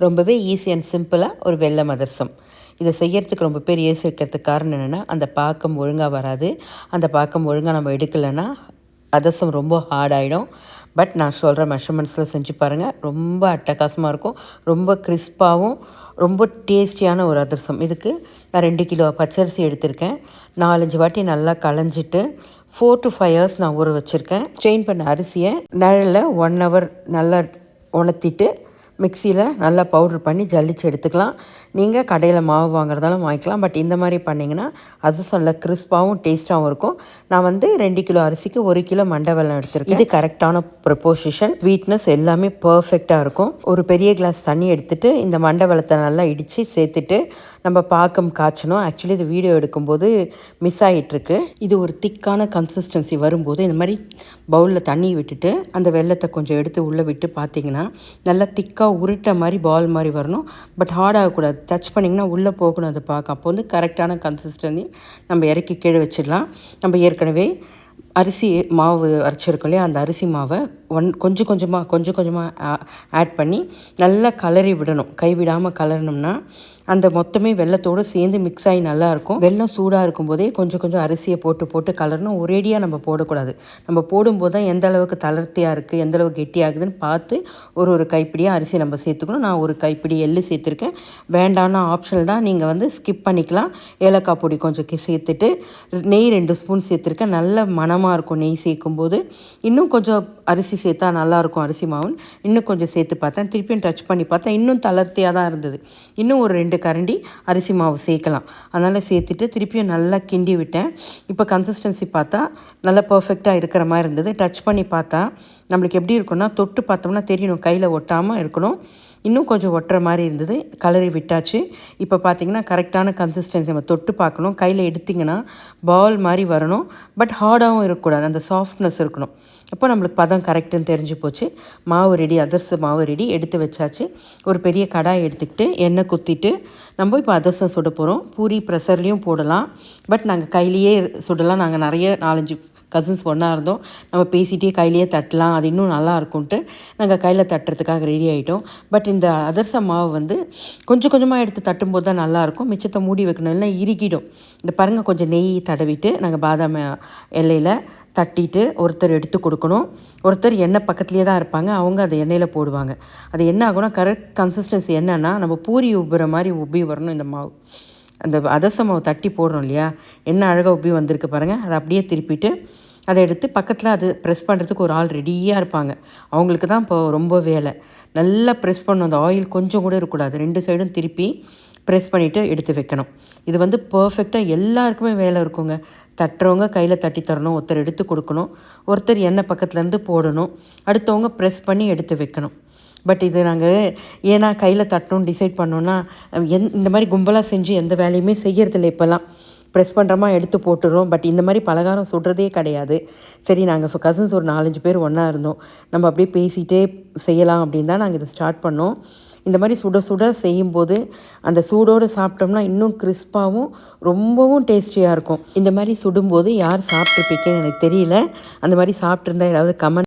ரொம்பவே easy and சிம்பிளாக ஒரு வெல்லம் அதிரசம். இதை செய்யறதுக்கு ரொம்ப பேர் இருக்கிறதுக்கு காரணம் என்னென்னா, அந்த பாக்கம் ஒழுங்காக வராது. அந்த பாக்கம் ஒழுங்காக நம்ம எடுக்கலைன்னா அதிரசம் ரொம்ப ஹார்டாகிடும். பட் நான் சொல்கிற மெஷர்மெண்ட்ஸில் செஞ்சு பாருங்கள், ரொம்ப அட்டகாசமாக இருக்கும். ரொம்ப கிறிஸ்பாகவும் ரொம்ப டேஸ்டியான ஒரு அதிரசம். இதுக்கு நான் 2 கிலோ பச்சரிசி எடுத்திருக்கேன். 4-5 வாட்டி நல்லா களைஞ்சிட்டு 4 to 5 hours நான் ஊற வச்சுருக்கேன். ஸ்ட்ரெயின் பண்ண அரிசியை நிழலில் 1 hour நல்லா உணர்த்திட்டு மிக்சியில் நல்லா பவுட்ரு பண்ணி ஜல்லிச்சு எடுத்துக்கலாம். நீங்கள் கடையில் மாவு வாங்குறதாலும் வாங்கிக்கலாம். பட் இந்த மாதிரி பண்ணிங்கன்னா அதிரசம் நல்லா கிறிஸ்பாகவும் டேஸ்ட்டாகவும் இருக்கும். நான் 2 கிலோ அரிசிக்கு 1 கிலோ மண்டை வெல்லம் எடுத்துருக்கேன். இது கரெக்டான ப்ரொப்போசிஷன், ஸ்வீட்னஸ் எல்லாமே பர்ஃபெக்டாக இருக்கும். ஒரு பெரிய கிளாஸ் தண்ணி எடுத்துகிட்டு இந்த மண்டை வெல்லத்தை நல்லா இடித்து சேர்த்துட்டு நம்ம பாக்கம் காய்ச்சணும். ஆக்சுவலி இது வீடியோ எடுக்கும்போது மிஸ் ஆகிட்டுருக்கு. இது ஒரு திக்கான கன்சிஸ்டன்சி வரும்போது இந்த மாதிரி பவுலில் தண்ணி விட்டுட்டு அந்த வெல்லத்தை கொஞ்சம் எடுத்து உள்ளே விட்டு பார்த்தீங்கன்னா நல்லா திக்காக உருட்டை மாதிரி பால் மாதிரி வரணும். பட் ஹார்டாகக்கூடாது. டச் பண்ணிங்கன்னா உள்ளே போகணும் அது பார்க்க. அப்போ கரெக்டான கன்சிஸ்டன்சி நம்ம இறக்கி கீழே வச்சிடலாம். நம்ம ஏற்கனவே அரிசி மாவு அரைச்சிருக்கோம் இல்லையா, அந்த அரிசி மாவை கொஞ்சம் கொஞ்சமாக ஆட் பண்ணி நல்லா கலரி விடணும். கைவிடாமல் கலரணும்னா அந்த மொத்தமே வெல்லத்தோடு சேர்ந்து மிக்ஸ் ஆகி நல்லாயிருக்கும். வெல்லம் சூடாக இருக்கும்போதே கொஞ்சம் அரிசியை போட்டு கலரணும். ஒரேடியாக நம்ம போடக்கூடாது. நம்ம போடும்போது தான் எந்த அளவுக்கு தளர்த்தியாக இருக்குது, எந்த அளவுக்கு கெட்டியாகுதுன்னு பார்த்து ஒரு கைப்பிடியாக அரிசி நம்ம சேர்த்துக்கணும். நான் ஒரு கைப்பிடி எள்ளு சேர்த்துருக்கேன். வேண்டாம்னா ஆப்ஷனல் தான், நீங்கள் ஸ்கிப் பண்ணிக்கலாம். ஏலக்காய் பொடி கொஞ்சம் சேர்த்துட்டு நெய் 2 ஸ்பூன் சேர்த்துருக்கேன். நல்ல மணமாக இருக்கும் நெய் சேர்க்கும்போது. இன்னும் கொஞ்சம் அரிசி சேர்த்தா நல்லாயிருக்கும் அரிசி மாவுன்னு இன்னும் கொஞ்சம் சேர்த்து பார்த்தேன். திருப்பியும் டச் பண்ணி பார்த்தேன், இன்னும் தளர்த்தியாக தான் இருந்தது. இன்னும் ஒரு 2 கரண்டி அரிசி மாவு சேர்க்கலாம். அதனால் சேர்த்துட்டு திருப்பியும் நல்லா கிண்டி விட்டேன். இப்போ கன்சிஸ்டன்சி பார்த்தா நல்லா பர்ஃபெக்டாக இருக்கிற மாதிரி இருந்தது. டச் பண்ணி பார்த்தா நம்மளுக்கு எப்படி இருக்குன்னா, தொட்டு பார்த்தோம்னா தெரியணும், கையில் ஒட்டாமல் இருக்கணும். இன்னும் கொஞ்சம் ஒட்டுற மாதிரி இருந்தது. கலரி விட்டாச்சு. இப்போ பார்த்திங்கன்னா கரெக்டான கன்சிஸ்டன்சி நம்ம தொட்டு பார்க்கணும். கையில் எடுத்திங்கன்னா பால் மாதிரி வரணும். பட் ஹார்டாகவும் இருக்கக்கூடாது, அந்த சாஃப்ட்னஸ் இருக்கணும். அப்போ நம்மளுக்கு பதம் கரெக்டுன்னு தெரிஞ்சு போச்சு. மாவு ரெடி, அதிரசம் மாவு ரெடி, எடுத்து வச்சாச்சு. ஒரு பெரிய கடாய் எடுத்துக்கிட்டு எண்ணெய் குத்திட்டு நம்ம இப்போ அதிரசம் சுட போகிறோம். பூரி ப்ரெஷர்லேயும் போடலாம், பட் நாங்கள் கையிலேயே சுடலாம். நாங்கள் நிறைய 4-5 கசின்ஸ் ஒன்றா இருந்தோம். நம்ம பேசிகிட்டே கையிலேயே தட்டலாம், அது இன்னும் நல்லா இருக்கும்ன்ட்டு நாங்கள் கையில் தட்டுறதுக்காக ரெடி ஆகிட்டோம். பட் இந்த அதிரசம் மாவு கொஞ்சமாக எடுத்து தட்டும்போது தான் நல்லாயிருக்கும். மிச்சத்தை மூடி வைக்கணும், இல்லைன்னா இறுகிடும். இந்த பாருங்கள், கொஞ்சம் நெய் தடவிட்டு நாங்கள் பாதாம் எண்ணெயில் தட்டிட்டு ஒருத்தர் எடுத்து கொடுக்கணும். ஒருத்தர் எண்ணெய் பக்கத்துலேயே தான் இருப்பாங்க, அவங்க அதை எண்ணெயில் போடுவாங்க. அது என்ன ஆகும்னா, கரெக்ட் கன்சிஸ்டன்சி என்னென்னா நம்ம பூரி உப்புற மாதிரி உப்பி வரணும். இந்த மாவு, அந்த அதிரசம் மாவு தட்டி போடுறோம் இல்லையா, என்ன அழகாக உப்பி வந்திருக்கு பாருங்கள். அதை அப்படியே திருப்பிட்டு அதை எடுத்து பக்கத்தில் அது ப்ரெஸ் பண்ணுறதுக்கு ஒரு ஆள் ரெடியாக இருப்பாங்க. அவங்களுக்கு தான் இப்போ ரொம்ப வேலை. நல்லா ப்ரெஸ் பண்ணணும். அந்த ஆயில் கொஞ்சம் கூட இருக்கக்கூடாது. 2 சைடும் திருப்பி ப்ரெஸ் பண்ணிவிட்டு எடுத்து வைக்கணும். இது பர்ஃபெக்டாக எல்லாருக்குமே வேலை இருக்குங்க. தட்டுறவங்க கையில் தட்டி தரணும், ஒருத்தர் எடுத்து கொடுக்கணும், ஒருத்தர் எண்ணெய் பக்கத்துலேருந்து போடணும், அடுத்தவங்க ப்ரெஸ் பண்ணி எடுத்து வைக்கணும். பட் இது நாங்கள் ஏன்னா கையில் தட்டணும்னு டிசைட் பண்ணோன்னா இந்த மாதிரி கும்பலாக செஞ்சு எந்த வேலையுமே செய்யறதில்லை. இப்போல்லாம் ப்ரெஸ் பண்ணுறோமா எடுத்து போட்டுடுறோம். பட் இந்த மாதிரி பலகாரம் சுடுறதே கிடையாது. சரி, நாங்கள் கசின்ஸ் ஒரு 4-5 பேர் ஒன்றா இருந்தோம். நம்ம அப்படியே பேசிகிட்டே செய்யலாம் அப்படின்னு தான் நாங்கள் இதை ஸ்டார்ட் பண்ணோம். இந்த மாதிரி சுட செய்யும்போது அந்த சூடோடு சாப்பிட்டோம்னா இன்னும் கிறிஸ்பாகவும் ரொம்பவும் டேஸ்டியாக இருக்கும். இந்த மாதிரி சுடும்போது யார் சாப்பிட்ருப்பீங்கன்னு எனக்கு தெரியல. அந்த மாதிரி சாப்பிட்ருந்தா ஏதாவது கமெண்ட்